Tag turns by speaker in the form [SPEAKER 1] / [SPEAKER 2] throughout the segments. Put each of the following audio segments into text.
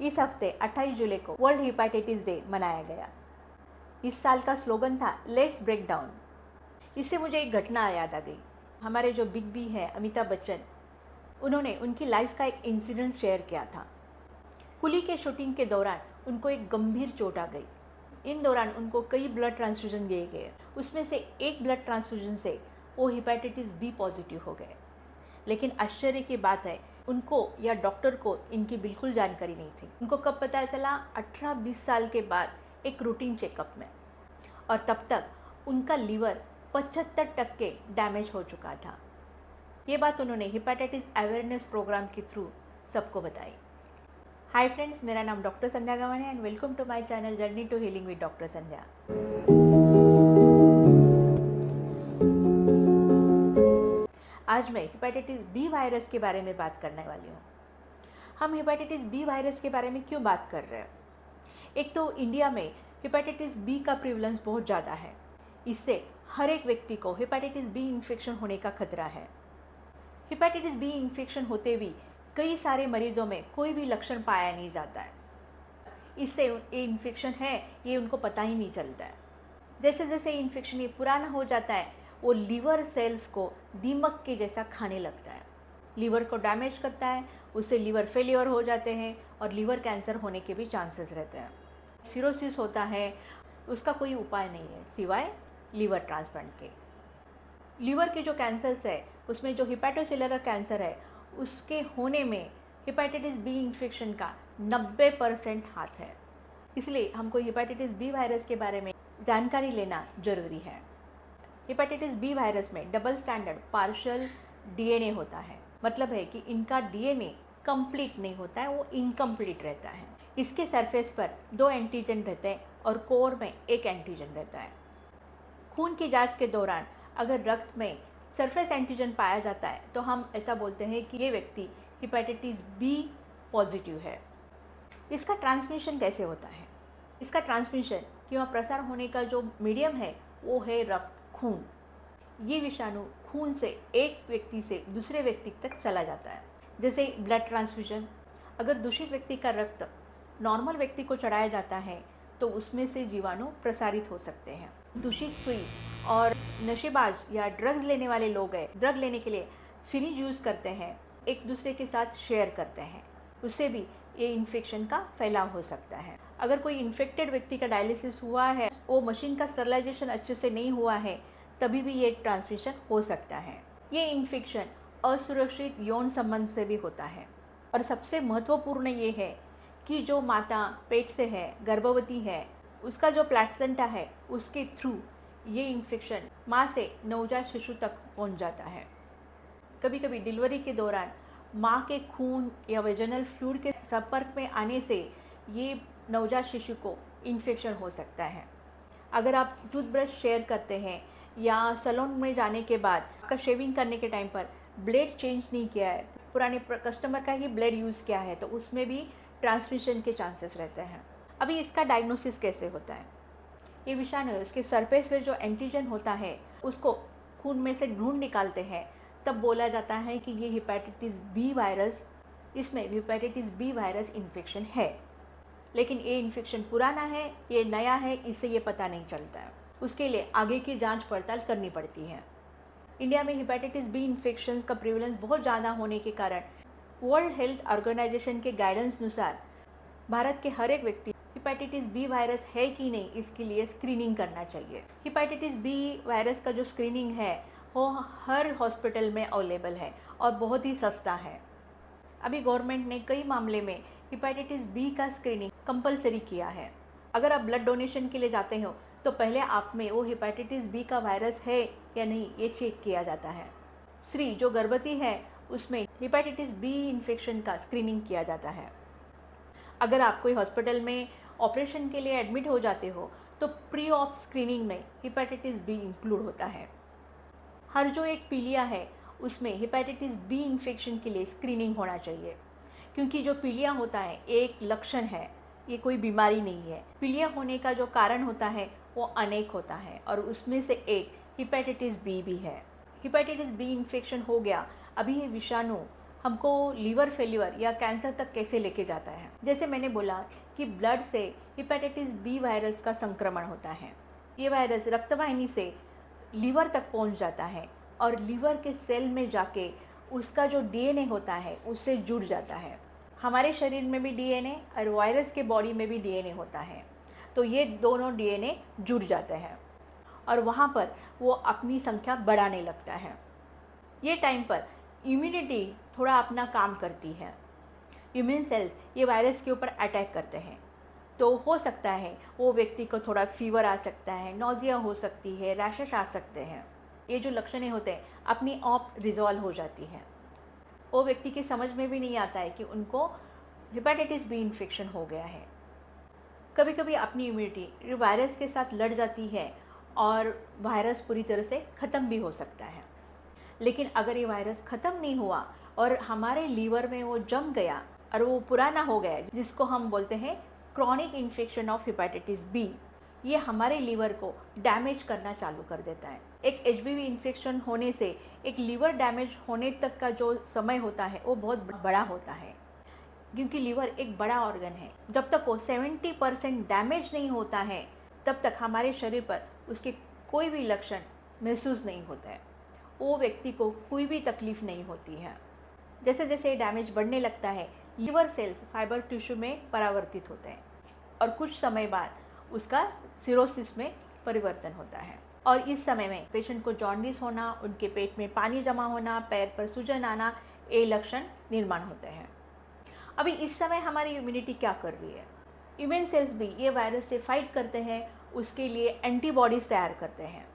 [SPEAKER 1] इस हफ्ते 28 जुलाई को वर्ल्ड हेपेटाइटिस डे मनाया गया। इस साल का स्लोगन था लेट्स ब्रेक डाउन। इससे मुझे एक घटना याद आ गई। हमारे जो बिग बी है अमिताभ बच्चन, उन्होंने उनकी लाइफ का एक इंसिडेंट शेयर किया था। कुली के शूटिंग के दौरान उनको एक गंभीर चोट आ गई। इन दौरान उनको कई ब्लड ट्रांसफ्यूजन दिए गए। उसमें से एक ब्लड ट्रांसफ्यूजन से वो हेपेटाइटिस बी पॉजिटिव हो गए। लेकिन आश्चर्य की बात है, उनको या डॉक्टर को इनकी बिल्कुल जानकारी नहीं थी। उनको कब पता चला? 18-20 साल के बाद एक रूटीन चेकअप में। और तब तक उनका लीवर 75% डैमेज हो चुका था। ये बात उन्होंने हेपेटाइटिस अवेयरनेस प्रोग्राम के थ्रू सबको बताई। हाय फ्रेंड्स, मेरा नाम doctor Sandhya Gawane and welcome to my channel journey to healing with doctor Sandhya. आज मैं हेपेटाइटिस बी वायरस के बारे में बात करने वाली हूँ। हम हेपेटाइटिस बी वायरस के बारे में क्यों बात कर रहे हैं? एक तो इंडिया में हेपेटाइटिस बी का प्रिवलेंस बहुत ज़्यादा है। इससे हर एक व्यक्ति को हेपेटाइटिस बी इन्फेक्शन होने का खतरा है। हेपेटाइटिस बी इन्फेक्शन होते भी कई सारे मरीजों में कोई भी लक्षण पाया नहीं जाता है। इससे ये इन्फेक्शन है ये उनको पता ही नहीं चलता है। जैसे जैसे इन्फेक्शन ये पुराना हो जाता है, वो लीवर सेल्स को दीमक के जैसा खाने लगता है, लीवर को डैमेज करता है। उससे लीवर फेलियर हो जाते हैं और लीवर कैंसर होने के भी चांसेस रहते हैं। सिरोसिस होता है, उसका कोई उपाय नहीं है सिवाय लीवर ट्रांसप्लांट के। लीवर के जो कैंसर्स है उसमें जो हिपैटोसेलुलर कैंसर है उसके होने में हेपेटाइटिस बी इन्फेक्शन का 90% हाथ है। इसलिए हमको हेपेटाइटिस बी वायरस के बारे में जानकारी लेना जरूरी है। हेपेटाइटिस बी वायरस में डबल स्टैंडर्ड पार्शियल डीएनए होता है। मतलब है कि इनका डीएनए कंप्लीट नहीं होता है, वो इनकम्प्लीट रहता है। इसके सरफेस पर 2 एंटीजन रहते हैं और कोर में एक एंटीजन रहता है। खून की जांच के दौरान अगर रक्त में सरफेस एंटीजन पाया जाता है तो हम ऐसा बोलते हैं कि ये व्यक्ति हेपेटाइटिस बी पॉजिटिव है। इसका ट्रांसमिशन कैसे होता है? इसका ट्रांसमिशन किंवा प्रसार होने का जो मीडियम है वो है रक्त, खून। ये विषाणु खून से एक व्यक्ति से दूसरे व्यक्ति तक चला जाता है। जैसे ब्लड ट्रांसफ्यूजन, अगर दूषित व्यक्ति का रक्त नॉर्मल व्यक्ति को चढ़ाया जाता है तो उसमें से जीवाणु प्रसारित हो सकते हैं। दूषित सुई और नशेबाज या ड्रग्स लेने वाले लोग हैं, ड्रग लेने के लिए सिरिंज यूज़ करते हैं, एक दूसरे के साथ शेयर करते हैं, उससे भी ये इन्फेक्शन का फैलाव हो सकता है। अगर कोई इन्फेक्टेड व्यक्ति का डायलिसिस हुआ है, वो मशीन का स्टरलाइजेशन अच्छे से नहीं हुआ है, तभी भी ये ट्रांसमिशन हो सकता है। ये इन्फेक्शन असुरक्षित यौन संबंध से भी होता है। और सबसे महत्वपूर्ण ये है कि जो माता पेट से है, गर्भवती है, उसका जो प्लेसेंटा है उसके थ्रू ये इन्फेक्शन माँ से नवजात शिशु तक पहुँच जाता है। कभी कभी डिलीवरी के दौरान माँ के खून या वेजिनल फ्लूइड के संपर्क में आने से ये नवजात शिशु को इन्फेक्शन हो सकता है। अगर आप टूथब्रश शेयर करते हैं या सैलून में जाने के बाद आपका शेविंग करने के टाइम पर ब्लेड चेंज नहीं किया है, पुराने कस्टमर का ही ब्लेड यूज़ किया है, तो उसमें भी ट्रांसमिशन के चांसेस रहते हैं। अभी इसका डायग्नोसिस कैसे होता है? ये विषाणु उसके सरफेस में जो एंटीजन होता है उसको खून में से ढूंढ निकालते हैं, तब बोला जाता है कि ये हेपेटाइटिस बी वायरस, इसमें हेपेटाइटिस बी वायरस इन्फेक्शन है। लेकिन ये इन्फेक्शन पुराना है, ये नया है, इससे ये पता नहीं चलता है। उसके लिए आगे की जांच पड़ताल करनी पड़ती है। इंडिया में हेपेटाइटिस बी इन्फेक्शन का प्रिवलेंस बहुत ज़्यादा होने के कारण वर्ल्ड हेल्थ ऑर्गेनाइजेशन के गाइडेंस अनुसार भारत के हर एक व्यक्ति हेपेटाइटिस बी वायरस है कि नहीं इसके लिए स्क्रीनिंग करना चाहिए। हेपेटाइटिस बी वायरस का जो स्क्रीनिंग है वो हर हॉस्पिटल में अवेलेबल है और बहुत ही सस्ता है। अभी गवर्नमेंट ने कई मामले में हेपेटाइटिस बी का स्क्रीनिंग कंपलसरी किया है। अगर आप ब्लड डोनेशन के लिए जाते हो तो पहले आप में वो हेपेटाइटिस बी का वायरस है या नहीं ये चेक किया जाता है। स्त्री जो गर्भवती है उसमें हेपेटाइटिस बी इन्फेक्शन का स्क्रीनिंग किया जाता है। अगर आप कोई हॉस्पिटल में ऑपरेशन के लिए एडमिट हो जाते हो तो प्री ऑप स्क्रीनिंग में हेपेटाइटिस बी इंक्लूड होता है। हर जो एक पीलिया है उसमें हेपेटाइटिस बी इन्फेक्शन के लिए स्क्रीनिंग होना चाहिए, क्योंकि जो पीलिया होता है एक लक्षण है, ये कोई बीमारी नहीं है। पीलिया होने का जो कारण होता है वो अनेक होता है और उसमें से एक हेपेटाइटिस बी भी है। हेपेटाइटिस बी इन्फेक्शन हो गया, अभी ये विषाणु हमको लीवर फेल्यूर या कैंसर तक कैसे लेके जाता है। जैसे मैंने बोला कि ब्लड से हेपेटाइटिस बी वायरस का संक्रमण होता है। ये वायरस रक्तवाहिनी से लीवर तक पहुंच जाता है और लीवर के सेल में जाके उसका जो डीएनए होता है उससे जुड़ जाता है। हमारे शरीर में भी डीएनए और वायरस के बॉडी में भी डीएनए होता है, तो ये दोनों डीएनए जुड़ जाते हैं और वहाँ पर वो अपनी संख्या बढ़ाने लगता है। ये टाइम पर इम्यूनिटी थोड़ा अपना काम करती है। इम्यून सेल्स ये वायरस के ऊपर अटैक करते हैं, तो हो सकता है वो व्यक्ति को थोड़ा फीवर आ सकता है, नौजिया हो सकती है, रैशेस आ सकते हैं। ये जो लक्षणें होते हैं अपनी आप रिजॉल्व हो जाती हैं। वो व्यक्ति की समझ में भी नहीं आता है कि उनको हेपेटाइटिस बी इन्फेक्शन हो गया है। कभी कभी अपनी इम्यूनिटी वायरस के साथ लड़ जाती है और वायरस पूरी तरह से ख़त्म भी हो सकता है। लेकिन अगर ये वायरस ख़त्म नहीं हुआ और हमारे लीवर में वो जम गया और वो पुराना हो गया, जिसको हम बोलते हैं chronic infection of hepatitis B, ये हमारे लीवर को डैमेज करना चालू कर देता है। एक एचबीवी इन्फेक्शन होने से एक लीवर डैमेज होने तक का जो समय होता है वो बहुत बड़ा होता है, क्योंकि लीवर एक बड़ा ऑर्गन है। जब तक वो 70% डैमेज नहीं होता है तब तक हमारे शरीर पर उसके कोई भी लक्षण महसूस नहीं होता है। वो व्यक्ति को कोई भी तकलीफ नहीं होती है। जैसे जैसे डैमेज बढ़ने लगता है लीवर सेल्स फाइबर टिश्यू में परावर्तित होते हैं और कुछ समय बाद उसका सिरोसिस में परिवर्तन होता है। और इस समय में पेशेंट को जॉन्डिस होना, उनके पेट में पानी जमा होना, पैर पर सूजन आना, ये लक्षण निर्माण होते हैं। अभी इस समय हमारी इम्यूनिटी क्या कर रही है? इम्यून सेल्स भी ये वायरस से फाइट करते हैं, उसके लिए एंटीबॉडीज तैयार करते हैं।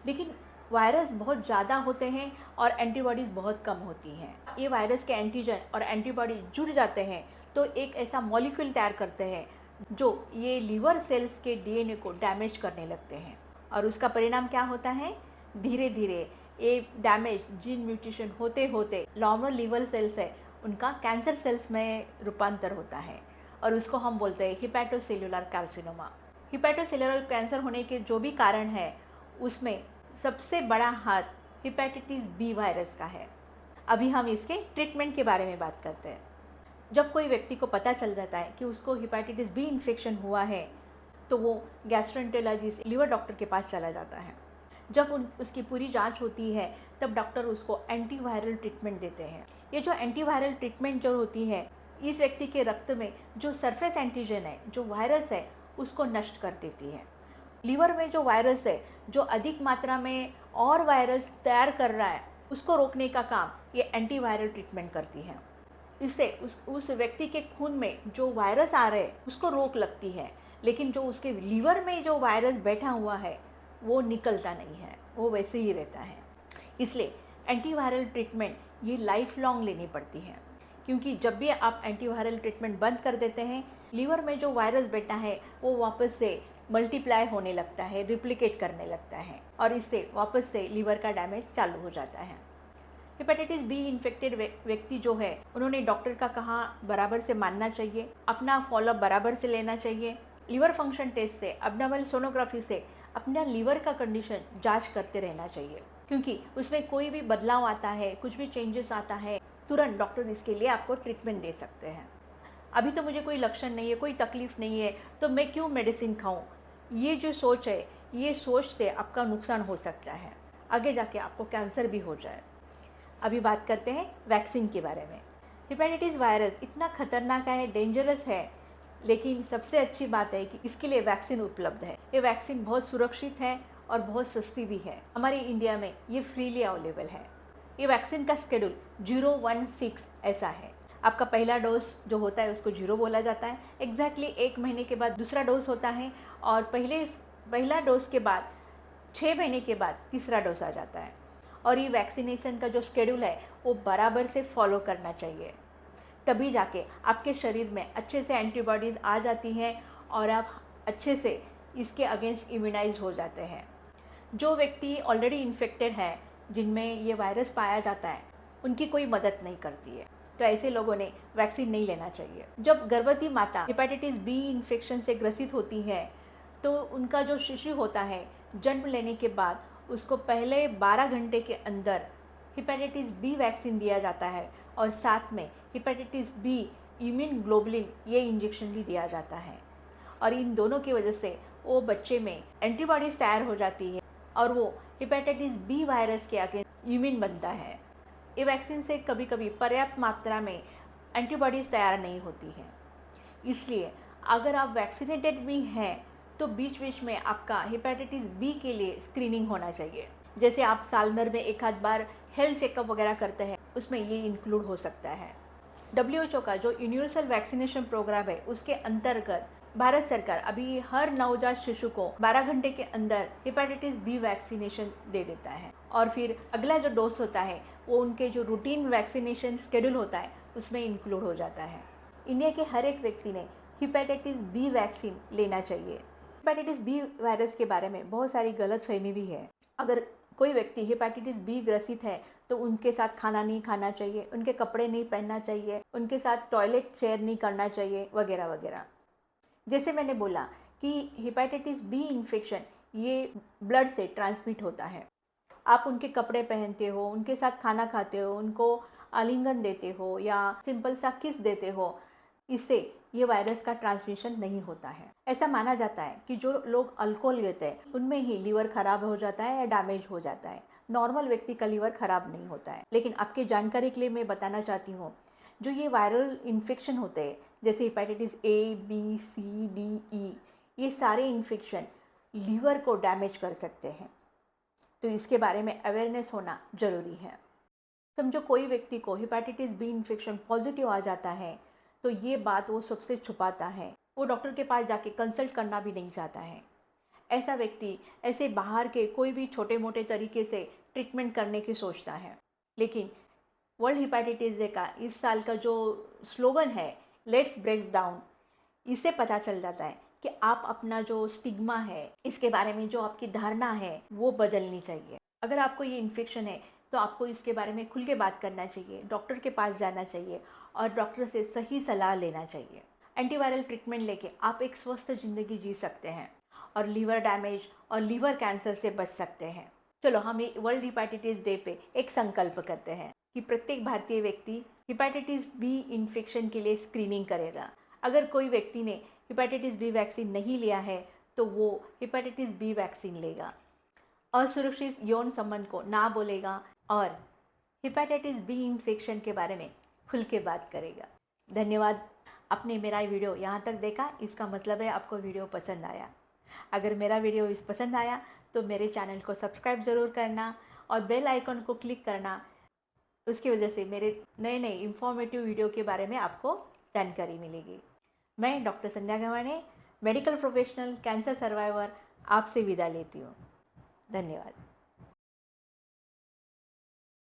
[SPEAKER 1] लेकिन वायरस बहुत ज़्यादा होते हैं और एंटीबॉडीज़ बहुत कम होती हैं। ये वायरस के एंटीजन और एंटीबॉडी जुड़ जाते हैं तो एक ऐसा मॉलिक्यूल तैयार करते हैं जो ये लीवर सेल्स के डीएनए को डैमेज करने लगते हैं। और उसका परिणाम क्या होता है? धीरे धीरे ये डैमेज जीन म्यूटेशन होते होते नॉर्मल लीवर सेल्स है उनका कैंसर सेल्स में रूपांतर होता है और उसको हम बोलते हैं हिपैटोसेल्युलर कार्सिनोमा। हिपैटोसेल्युलर कैंसर होने के जो भी कारण है उसमें सबसे बड़ा हाथ हेपेटाइटिस बी वायरस का है। अभी हम इसके ट्रीटमेंट के बारे में बात करते हैं। जब कोई व्यक्ति को पता चल जाता है कि उसको हेपेटाइटिस बी इन्फेक्शन हुआ है तो वो गैस्ट्रोएंटेरोलॉजिस्ट लीवर डॉक्टर के पास चला जाता है। जब उसकी पूरी जांच होती है तब डॉक्टर उसको एंटीवायरल ट्रीटमेंट देते हैं। ये जो एंटीवायरल ट्रीटमेंट जो होती है इस व्यक्ति के रक्त में जो सरफेस एंटीजन है, जो वायरस है, उसको नष्ट कर देती है। लीवर में जो वायरस है जो अधिक मात्रा में और वायरस तैयार कर रहा है उसको रोकने का काम ये एंटीवायरल ट्रीटमेंट करती है। इससे उस व्यक्ति के खून में जो वायरस आ रहे हैं उसको रोक लगती है, लेकिन जो उसके लीवर में जो वायरस बैठा हुआ है वो निकलता नहीं है, वो वैसे ही रहता है। इसलिए एंटीवायरल ट्रीटमेंट ये लाइफ लॉन्ग लेनी पड़ती है, क्योंकि जब भी आप एंटीवायरल ट्रीटमेंट बंद कर देते हैं लीवर में जो वायरस बैठा है वो वापस से मल्टीप्लाई होने लगता है, रिप्लिकेट करने लगता है और इससे वापस से लीवर का डैमेज चालू हो जाता है। हेपेटाइटिस बी इन्फेक्टेड व्यक्ति जो है उन्होंने डॉक्टर का कहा बराबर से मानना चाहिए, अपना फॉलोअप बराबर से लेना चाहिए। लीवर फंक्शन टेस्ट से, एब्डोमिनल सोनोग्राफी से अपना लीवर का कंडीशन जांच करते रहना चाहिए, क्योंकि उसमें कोई भी बदलाव आता है, कुछ भी चेंजेस आता है, तुरंत डॉक्टर इसके लिए आपको ट्रीटमेंट दे सकते हैं। अभी तो मुझे कोई लक्षण नहीं है, कोई तकलीफ नहीं है, तो मैं क्यों मेडिसिन खाऊं? ये जो सोच है, ये सोच से आपका नुकसान हो सकता है, आगे जाके आपको कैंसर भी हो जाए। अभी बात करते हैं वैक्सीन के बारे में। हेपेटाइटिस वायरस इतना खतरनाक है, डेंजरस है, लेकिन सबसे अच्छी बात है कि इसके लिए वैक्सीन उपलब्ध है। ये वैक्सीन बहुत सुरक्षित है और बहुत सस्ती भी है। हमारे इंडिया में ये फ्रीली अवेलेबल है। ये वैक्सीन का शेड्यूल 016 ऐसा है। आपका पहला डोज जो होता है उसको 0 बोला जाता है। एग्जैक्टली 1 महीने के बाद दूसरा डोज होता है और पहला डोज के बाद 6 महीने के बाद तीसरा डोज आ जाता है। और ये वैक्सीनेशन का जो शेड्यूल है वो बराबर से फॉलो करना चाहिए, तभी जाके आपके शरीर में अच्छे से एंटीबॉडीज़ आ जाती हैं और आप अच्छे से इसके अगेंस्ट इम्यूनाइज हो जाते हैं। जो व्यक्ति ऑलरेडी इन्फेक्टेड है, जिनमें ये वायरस पाया जाता है, उनकी कोई मदद नहीं करती है, तो ऐसे लोगों ने वैक्सीन नहीं लेना चाहिए। जब गर्भवती माता हेपेटाइटिस बी इन्फेक्शन से ग्रसित होती है तो उनका जो शिशु होता है जन्म लेने के बाद उसको पहले 12 घंटे के अंदर हेपेटाइटिस बी वैक्सीन दिया जाता है और साथ में हेपेटाइटिस बी इम्यून ग्लोबुलिन ये इंजेक्शन भी दिया जाता है। और इन दोनों की वजह से वो बच्चे में एंटीबॉडीज तैयार हो जाती है और वो हेपेटाइटिस बी वायरस के आगे इम्यून बनता है। ये वैक्सीन से कभी कभी पर्याप्त मात्रा में एंटीबॉडीज़ तैयार नहीं होती है, इसलिए अगर आप वैक्सीनेटेड भी हैं तो बीच बीच में आपका हेपेटाइटिस बी के लिए स्क्रीनिंग होना चाहिए। जैसे आप साल भर में एक आध बार हेल्थ चेकअप वगैरह करते हैं, उसमें ये इंक्लूड हो सकता है। WHO का जो यूनिवर्सल वैक्सीनेशन प्रोग्राम है उसके अंतर्गत भारत सरकार अभी हर नवजात शिशु को 12 घंटे के अंदर हेपेटाइटिस बी वैक्सीनेशन दे देता है और फिर अगला जो डोज होता है वो उनके जो रूटीन वैक्सीनेशन शेड्यूल होता है उसमें इंक्लूड हो जाता है। इंडिया के हर एक व्यक्ति ने हेपेटाइटिस बी वैक्सीन लेना चाहिए। हेपेटाइटिस बी वायरस के बारे में बहुत सारी गलतफहमी भी है। अगर कोई व्यक्ति हेपेटाइटिस बी ग्रसित है तो उनके साथ खाना नहीं खाना चाहिए, उनके कपड़े नहीं पहनना चाहिए, उनके साथ टॉयलेट शेयर नहीं करना चाहिए वगैरह वगैरह। जैसे मैंने बोला कि हेपेटाइटिस बी इन्फेक्शन ये ब्लड से ट्रांसमिट होता है। आप उनके कपड़े पहनते हो, उनके साथ खाना खाते हो, उनको आलिंगन देते हो या सिंपल सा किस देते हो, इससे ये वायरस का ट्रांसमिशन नहीं होता है। ऐसा माना जाता है कि जो लोग अल्कोहल लेते हैं उनमें ही लीवर खराब हो जाता है या डैमेज हो जाता है। नॉर्मल व्यक्ति का लीवर खराब नहीं होता है। लेकिन आपके जानकारी के लिए मैं बताना चाहती हूँ, जो ये वायरल इन्फेक्शन होते हैं जैसे hepatitis A, B, C, D, E, ये सारे इन्फेक्शन लीवर को डैमेज कर सकते हैं, तो इसके बारे में अवेयरनेस होना ज़रूरी है। समझो कोई व्यक्ति को हेपेटाइटिस बी इन्फेक्शन पॉजिटिव आ जाता है तो ये बात वो सबसे छुपाता है, वो डॉक्टर के पास जाके कंसल्ट करना भी नहीं चाहता है। ऐसा व्यक्ति ऐसे बाहर के कोई भी छोटे मोटे तरीके से ट्रीटमेंट करने की सोचता है। लेकिन वर्ल्ड हेपेटाइटिस डे का इस साल का जो स्लोगन है लेट्स ब्रेक डाउन, इससे पता चल जाता है कि आप अपना जो स्टिग्मा है, इसके बारे में जो आपकी धारणा है वो बदलनी चाहिए। अगर आपको ये इन्फेक्शन है तो आपको इसके बारे में खुल के बात करना चाहिए, डॉक्टर के पास जाना चाहिए और डॉक्टर से सही सलाह लेना चाहिए। एंटीवायरल ट्रीटमेंट लेके आप एक स्वस्थ ज़िंदगी जी सकते हैं और लीवर डैमेज और लीवर कैंसर से बच सकते हैं। चलो हम वर्ल्ड हेपेटाइटिस डे पे एक संकल्प करते हैं कि प्रत्येक भारतीय व्यक्ति हेपेटाइटिस बी इन्फेक्शन के लिए स्क्रीनिंग करेगा। अगर कोई व्यक्ति ने हेपेटाइटिस बी वैक्सीन नहीं लिया है तो वो हेपेटाइटिस बी वैक्सीन लेगा, असुरक्षित यौन संबंध को ना बोलेगा और हेपेटाइटिस बी इन्फेक्शन के बारे में खुल के बात करेगा। धन्यवाद। आपने मेरा वीडियो यहाँ तक देखा, इसका मतलब है आपको वीडियो पसंद आया। अगर मेरा वीडियो पसंद आया तो मेरे चैनल को सब्सक्राइब ज़रूर करना और बेल आइकन को क्लिक करना। उसकी वजह से मेरे नए नए इंफॉर्मेटिव वीडियो के बारे में आपको जानकारी मिलेगी। मैं डॉक्टर संध्या गवाने, मेडिकल प्रोफेशनल, कैंसर सर्वाइवर, आपसे विदा लेती हूँ। धन्यवाद।